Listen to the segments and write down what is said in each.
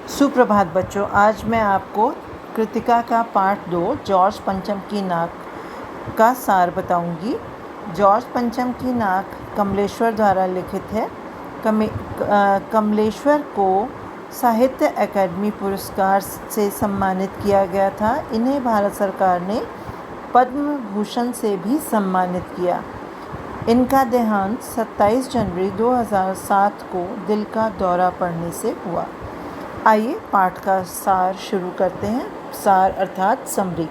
सुप्रभात बच्चों, आज मैं आपको कृतिका का पाठ 2 जॉर्ज पंचम की नाक का सार बताऊंगी। जॉर्ज पंचम की नाक कमलेश्वर द्वारा लिखित है। कमलेश्वर को साहित्य अकादमी पुरस्कार से सम्मानित किया गया था। इन्हें भारत सरकार ने पद्म भूषण से भी सम्मानित किया। इनका देहांत 27 जनवरी 2007 को दिल का दौरा पड़ने से हुआ। आइए पाठ का सार शुरू करते हैं। सार अर्थात समरी।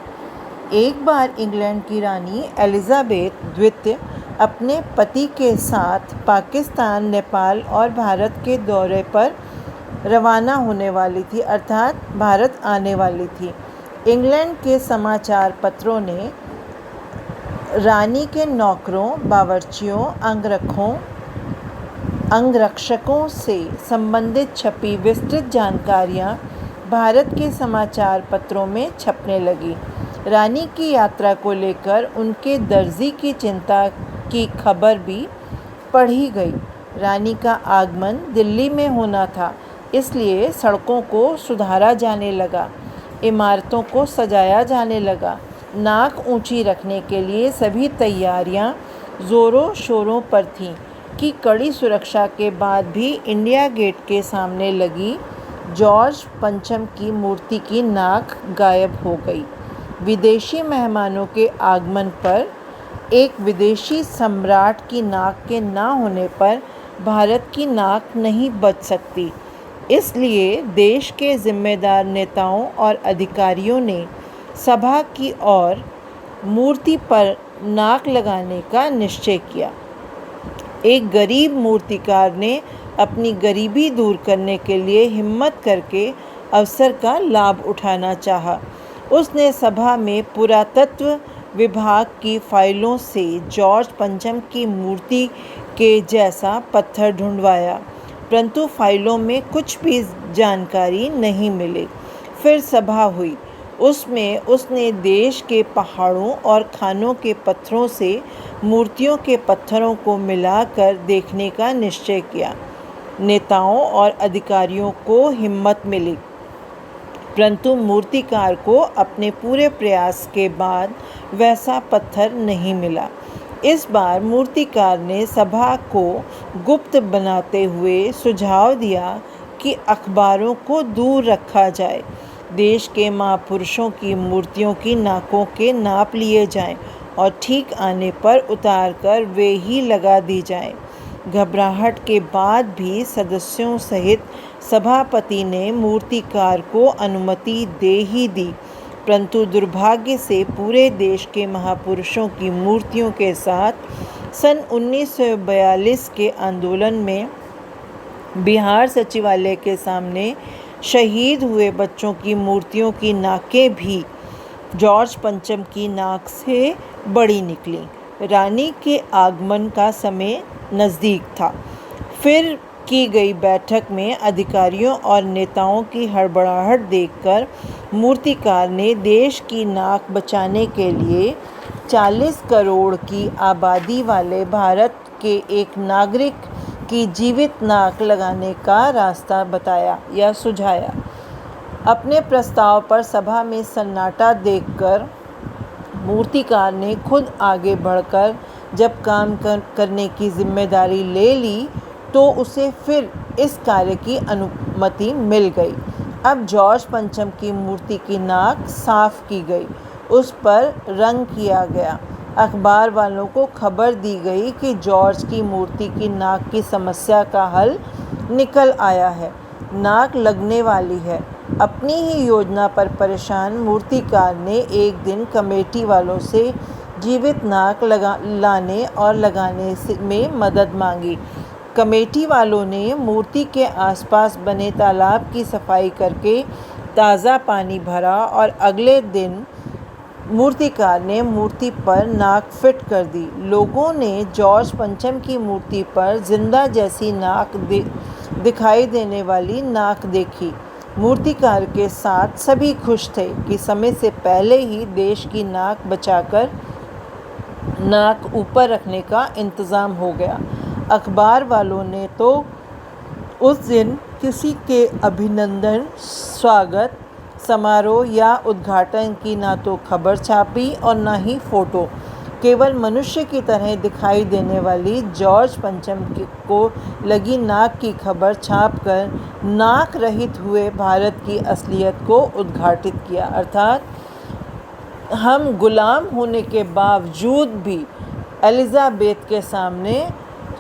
एक बार इंग्लैंड की रानी एलिजाबेथ द्वितीय अपने पति के साथ पाकिस्तान, नेपाल और भारत के दौरे पर रवाना होने वाली थी, अर्थात भारत आने वाली थी। इंग्लैंड के समाचार पत्रों ने रानी के नौकरों, बावर्चियों, अंगरक्षकों से संबंधित छपी विस्तृत जानकारियां भारत के समाचार पत्रों में छपने लगी। रानी की यात्रा को लेकर उनके दर्जी की चिंता की खबर भी पढ़ी गई। रानी का आगमन दिल्ली में होना था, इसलिए सड़कों को सुधारा जाने लगा, इमारतों को सजाया जाने लगा। नाक ऊंची रखने के लिए सभी तैयारियां ज़ोरों शोरों पर थीं कि कड़ी सुरक्षा के बाद भी इंडिया गेट के सामने लगी जॉर्ज पंचम की मूर्ति की नाक गायब हो गई। विदेशी मेहमानों के आगमन पर एक विदेशी सम्राट की नाक के ना होने पर भारत की नाक नहीं बच सकती। इसलिए देश के जिम्मेदार नेताओं और अधिकारियों ने सभा की ओर मूर्ति पर नाक लगाने का निश्चय किया। एक गरीब मूर्तिकार ने अपनी गरीबी दूर करने के लिए हिम्मत करके अवसर का लाभ उठाना चाहा। उसने सभा में पुरातत्व विभाग की फाइलों से जॉर्ज पंचम की मूर्ति के जैसा पत्थर ढूंढवाया, परंतु फाइलों में कुछ भी जानकारी नहीं मिली। फिर सभा हुई। उसमें उसने देश के पहाड़ों और खानों के पत्थरों से मूर्तियों के पत्थरों को मिलाकर देखने का निश्चय किया। नेताओं और अधिकारियों को हिम्मत मिली, परंतु मूर्तिकार को अपने पूरे प्रयास के बाद वैसा पत्थर नहीं मिला। इस बार मूर्तिकार ने सभा को गुप्त बनाते हुए सुझाव दिया कि अखबारों को दूर रखा जाए, देश के महापुरुषों की मूर्तियों की नाकों के नाप लिए जाएं और ठीक आने पर उतारकर वे ही लगा दी जाएं। घबराहट के बाद भी सदस्यों सहित सभापति ने मूर्तिकार को अनुमति दे ही दी, परंतु दुर्भाग्य से पूरे देश के महापुरुषों की मूर्तियों के साथ सन 1942 के आंदोलन में बिहार सचिवालय के सामने शहीद हुए बच्चों की मूर्तियों की नाकें भी जॉर्ज पंचम की नाक से बड़ी निकली। रानी के आगमन का समय नज़दीक था। फिर की गई बैठक में अधिकारियों और नेताओं की हड़बड़ाहट देखकर मूर्तिकार ने देश की नाक बचाने के लिए 40 करोड़ की आबादी वाले भारत के एक नागरिक की जीवित नाक लगाने का रास्ता बताया या सुझाया। अपने प्रस्ताव पर सभा में सन्नाटा देखकर मूर्तिकार ने खुद आगे बढ़कर जब काम करने की जिम्मेदारी ले ली तो उसे फिर इस कार्य की अनुमति मिल गई। अब जॉर्ज पंचम की मूर्ति की नाक साफ की गई, उस पर रंग किया गया। अखबार वालों को खबर दी गई कि जॉर्ज की मूर्ति की नाक की समस्या का हल निकल आया है, नाक लगने वाली है। अपनी ही योजना पर परेशान मूर्तिकार ने एक दिन कमेटी वालों से जीवित नाक लाने और लगाने में मदद मांगी। कमेटी वालों ने मूर्ति के आसपास बने तालाब की सफाई करके ताज़ा पानी भरा और अगले दिन मूर्तिकार ने मूर्ति पर नाक फिट कर दी। लोगों ने जॉर्ज पंचम की मूर्ति पर जिंदा जैसी नाक दिखाई देने वाली नाक देखी। मूर्तिकार के साथ सभी खुश थे कि समय से पहले ही देश की नाक बचाकर नाक ऊपर रखने का इंतज़ाम हो गया। अखबार वालों ने तो उस दिन किसी के अभिनंदन, स्वागत समारोह या उद्घाटन की ना तो खबर छापी और ना ही फ़ोटो। केवल मनुष्य की तरह दिखाई देने वाली जॉर्ज पंचम को लगी नाक की खबर छापकर नाक रहित हुए भारत की असलियत को उद्घाटित किया। अर्थात हम गुलाम होने के बावजूद भी एलिज़ाबेथ के सामने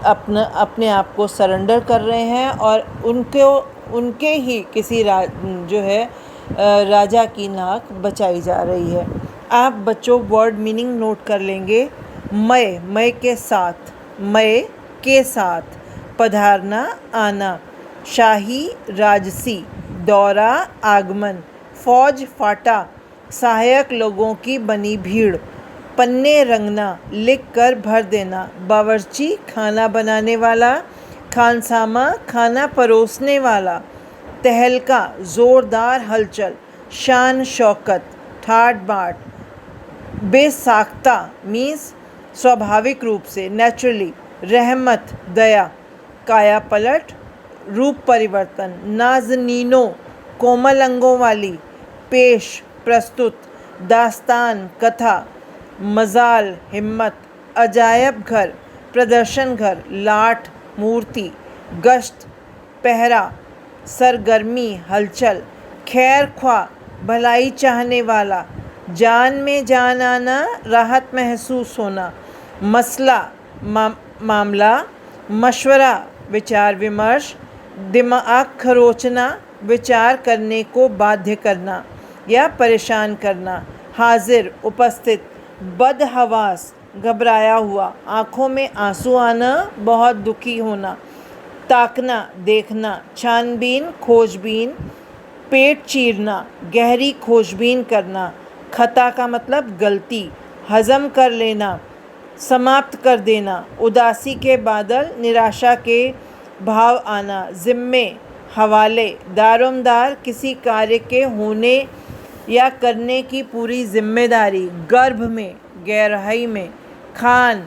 अपने आप को सरेंडर कर रहे हैं और उनके ही किसी राजा की नाक बचाई जा रही है। आप बच्चों वर्ड मीनिंग नोट कर लेंगे। मय के साथ, पधारना, आना, शाही, राजसी, दौरा, आगमन, फौज, फाटा, सहायक लोगों की बनी भीड़, पन्ने रंगना, लिख कर भर देना, बावर्ची, खाना बनाने वाला, खानसामा, खाना परोसने वाला, तहलका, ज़ोरदार हलचल, शान शौकत, ठाट बाट, बेसाख्ता मीन्स स्वाभाविक रूप से, नेचुरली, रहमत, दया, काया पलट, रूप परिवर्तन, नाज़नीनो, कोमल अंगों वाली, पेश, प्रस्तुत, दास्तान, कथा, मजाल, हिम्मत, अजायब घर, प्रदर्शन घर, लाट, मूर्ति, गश्त, पहरा, सरगर्मी, हलचल, खैर ख्वाह, भलाई चाहने वाला, जान में जान आना, राहत महसूस होना, मसला, मामला, मशवरा, विचार विमर्श, दिमाग खरोचना, विचार करने को बाध्य करना या परेशान करना, हाजिर, उपस्थित, बदहवास, घबराया हुआ, आँखों में आंसू आना, बहुत दुखी होना, ताकना, देखना, छानबीन, खोजबीन, पेट चीरना, गहरी खोजबीन करना, खता का मतलब गलती, हजम कर लेना, समाप्त कर देना, उदासी के बादल, निराशा के भाव आना, जिम्मे, हवाले, दारोमदार, किसी कार्य के होने या करने की पूरी जिम्मेदारी, गर्भ में, गहराई में, खान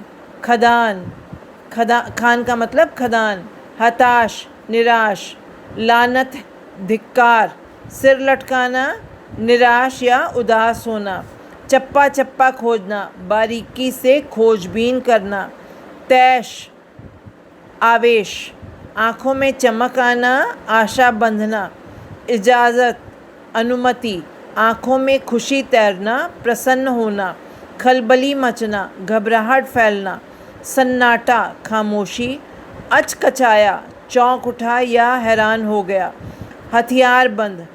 का मतलब खदान, हताश, निराश, लानत, धिक्कार, सिर लटकाना, निराश या उदास होना, चप्पा चप्पा खोजना, बारीकी से खोजबीन करना, तैश, आवेश, आँखों में चमक आना, आशा बंधना, इजाज़त, अनुमति, आँखों में खुशी तैरना, प्रसन्न होना, खलबली मचना, घबराहट फैलना, सन्नाटा, खामोशी, अचकचाया, चौंक उठा या हैरान हो गया, हथियारबंद,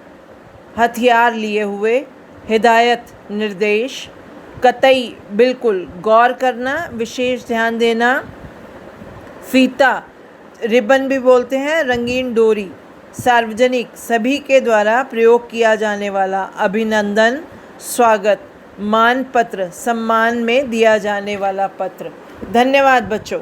हथियार लिए हुए, हिदायत, निर्देश, कतई, बिल्कुल, गौर करना, विशेष ध्यान देना, फीता, रिबन भी बोलते हैं, रंगीन डोरी, सार्वजनिक, सभी के द्वारा प्रयोग किया जाने वाला, अभिनंदन, स्वागत, मान पत्र, सम्मान में दिया जाने वाला पत्र। धन्यवाद बच्चों।